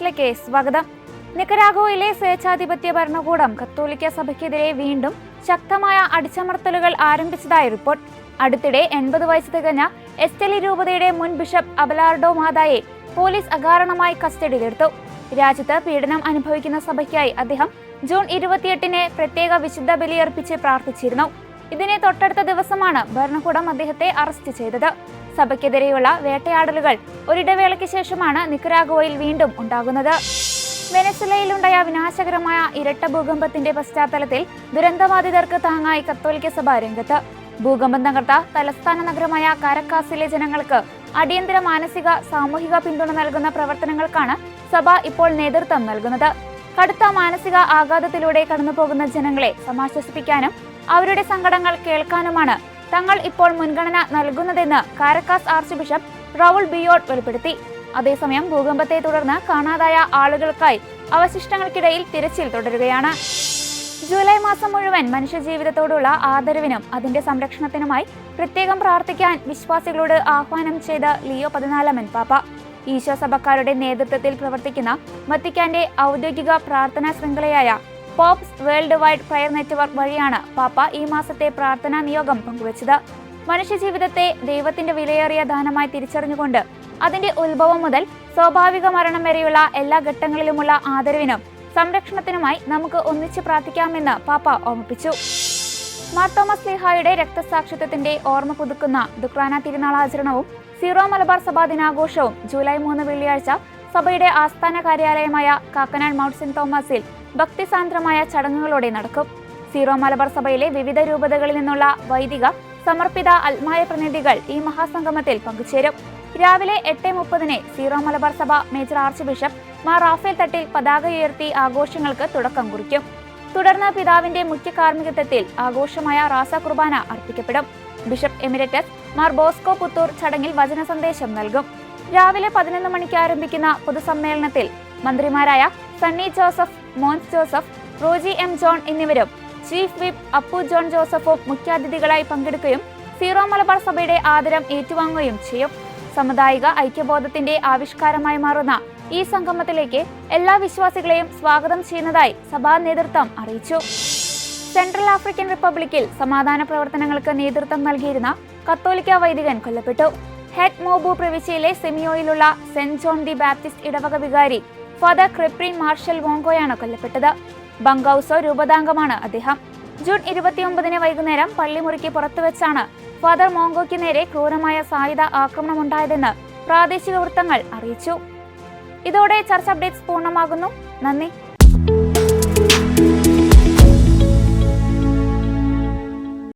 ന്യൂസിലേക്ക് സ്വാഗതം. നിക്കരാഗോയിലെ സ്വേച്ഛാധിപത്യ ഭരണകൂടം കത്തോലിക്ക സഭയ്ക്കെതിരെ വീണ്ടും ശക്തമായ അടിച്ചമർത്തലുകൾ ആരംഭിച്ചതായി റിപ്പോർട്ട്. അടുത്തിടെ 80 വയസ്സ് തികഞ്ഞ എസ്റ്റലി രൂപതയുടെ മുൻ ബിഷപ്പ് അബലാർഡോ മാതായെ പോലീസ് അകാരണമായി കസ്റ്റഡിയിലെടുത്തു. രാജ്യത്ത് പീഡനം അനുഭവിക്കുന്ന സഭയ്ക്കായി അദ്ദേഹം ജൂൺ 28-ന് പ്രത്യേക വിശുദ്ധ ബലിയർപ്പിച്ച് പ്രാർത്ഥിച്ചിരുന്നു. ഇതിനെ തൊട്ടടുത്ത ദിവസമാണ് ഭരണകൂടം അദ്ദേഹത്തെ അറസ്റ്റ് ചെയ്തത്. സഭയ്ക്കെതിരെയുള്ള വേട്ടയാടലുകൾ ഒരിടവേളയ്ക്ക് ശേഷമാണ് നിക്കരാഗോയിൽ വീണ്ടും ഉണ്ടാകുന്നത്. വെനസ്വേലയിലുണ്ടായ വിനാശകരമായ ഇരട്ട ഭൂകമ്പത്തിന്റെ പശ്ചാത്തലത്തിൽ ദുരന്തബാധിതർക്ക് താങ്ങായി കത്തോലിക്ക സഭ രംഗത്ത്. ഭൂകമ്പം തകർത്ത തലസ്ഥാന നഗരമായ കാരക്കാസിലെ ജനങ്ങൾക്ക് അടിയന്തര മാനസിക സാമൂഹിക പിന്തുണ നൽകുന്ന പ്രവർത്തനങ്ങൾക്കാണ് സഭ ഇപ്പോൾ നേതൃത്വം നൽകുന്നത്. കടുത്ത മാനസിക ആഘാതത്തിലൂടെ കടന്നുപോകുന്ന ജനങ്ങളെ സമാശ്വസിപ്പിക്കാനും അവരുടെ സങ്കടങ്ങൾ കേൾക്കാനുമാണ് തങ്ങൾ ഇപ്പോൾ മുൻഗണന നൽകുന്നതെന്ന് കാരക്കാസ് ആർച്ച് ബിഷപ്പ് റൗൾ ബിയോട്ട് വെളിപ്പെടുത്തി. അതേസമയം ഭൂകമ്പത്തെ തുടർന്ന് കാണാതായ ആളുകൾക്കായി അവശിഷ്ടങ്ങൾക്കിടയിൽ തിരച്ചിൽ തുടരുകയാണ്. ജൂലൈ മാസം മുഴുവൻ മനുഷ്യജീവിതത്തോടുള്ള ആദരവിനും അതിന്റെ സംരക്ഷണത്തിനുമായി പ്രത്യേകം പ്രാർത്ഥിക്കാൻ വിശ്വാസികളോട് ആഹ്വാനം ചെയ്ത ലിയോ 14 പാപ്പ. ഈശോ സഭക്കാരുടെ നേതൃത്വത്തിൽ പ്രവർത്തിക്കുന്ന വത്തിക്കാന്റെ ഔദ്യോഗിക പ്രാർത്ഥനാ ശൃംഖലയായ Pope's world wide prayer network വഴിയാണ് പാപ്പ ഈ മാസത്തെ പ്രാർത്ഥനാ നിയോഗം പങ്കുവച്ചത്. മനുഷ്യജീവിതത്തെ ദൈവത്തിന്റെ വിലയേറിയ ദാനമായി തിരിച്ചറിഞ്ഞുകൊണ്ട് അതിന്റെ ഉത്ഭവം മുതൽ സ്വാഭാവിക മരണം വരെയുള്ള എല്ലാ ഘട്ടങ്ങളിലുമുള്ള ആദരവിനും സംരക്ഷണത്തിനുമായി നമുക്ക് ഒന്നിച്ച് പ്രാർത്ഥിക്കാമെന്ന് പാപ്പ ഓർമ്മിപ്പിച്ചു. മാർ തോമസ് ശ്ലീഹായുടെ രക്തസാക്ഷിത്വത്തിന്റെ ഓർമ്മ പുതുക്കുന്ന ദുക്രാന തിരുനാളാചരണവും സീറോ മലബാർ സഭാ ദിനാഘോഷവും ജൂലൈ 3 വെള്ളിയാഴ്ച സഭയുടെ ആസ്ഥാന കാര്യാലയമായ കാക്കനാട് മൗണ്ട് സെന്റ് തോമസിൽ ഭക്തിസാന്ദ്രമായ ചടങ്ങുകളോടെ നടക്കും. സീറോ മലബാർ സഭയിലെ വിവിധ രൂപതകളിൽ നിന്നുള്ള വൈദിക സമർപ്പിത ആത്മായ പ്രതിനിധികൾ ഈ മഹാസംഗമത്തിൽ പങ്കുചേരും. രാവിലെ 8:30 സീറോ മലബാർ സഭ major archbishop Mar Raphael Thattil പതാക ഉയർത്തി ആഘോഷങ്ങൾക്ക് തുടക്കം കുറിക്കും. തുടർന്ന് പിതാവിന്റെ മുഖ്യ കാർമ്മികത്വത്തിൽ ആഘോഷമായ റാസ കുർബാന അർപ്പിക്കപ്പെടും. ബിഷപ്പ് എമിരറ്റസ് മാർ ബോസ്കോ പുത്തൂർ ചടങ്ങിൽ വചന സന്ദേശം നൽകും. രാവിലെ 11 മണിക്ക് ആരംഭിക്കുന്ന പൊതുസമ്മേളനത്തിൽ മന്ത്രിമാരായ Sunny Joseph, Mons Joseph, Roji M John എന്നിവരും ചീഫ് വിപ്പ് അപ്പു ജോൺ ജോസഫും മുഖ്യാതിഥികളായി പങ്കെടുക്കുകയും സീറോ മലബാർ സഭയുടെ ആദരം ഏറ്റുവാങ്ങുകയും ചെയ്യും. സാമുദായിക ഐക്യബോധത്തിന്റെ ആവിഷ്കാരമായി മാറുന്ന ഈ സംഗമത്തിലേക്ക് എല്ലാ വിശ്വാസികളെയും സ്വാഗതം ചെയ്യുന്നതായി സഭാ നേതൃത്വം അറിയിച്ചു. സെൻട്രൽ ആഫ്രിക്കൻ റിപ്പബ്ലിക്കിൽ സമാധാന പ്രവർത്തനങ്ങൾക്ക് നേതൃത്വം നൽകിയിരുന്ന കത്തോലിക്ക വൈദികൻ കൊല്ലപ്പെട്ടു. ഹെഡ് മോബു പ്രവിശ്യയിലെ സെമിയോയിലുള്ള സെന്റ് ജോൺ ദി ബാപ്റ്റിസ്റ്റ് ഇടവക വികാരി ഫാദർ ക്രിപ്രിൻ മാർഷൽ വോങ്കോയാണ് കൊല്ലപ്പെട്ടത്. ബംഗൌസോ രൂപതാംഗമാണ് അദ്ദേഹം. ജൂൺ 29 വൈകുന്നേരം പള്ളിമുറിക്ക് പുറത്തുവെച്ചാണ് ഫാദർ മോങ്കോയ്ക്ക് നേരെ ക്രൂരമായ സായുധ ആക്രമണമുണ്ടായതെന്ന് പ്രാദേശിക വൃത്തങ്ങൾ അറിയിച്ചു. ഇതോടെ ചർച്ച് അപ്ഡേറ്റ്സ് പൂർണ്ണമാകുന്നു. നന്ദി.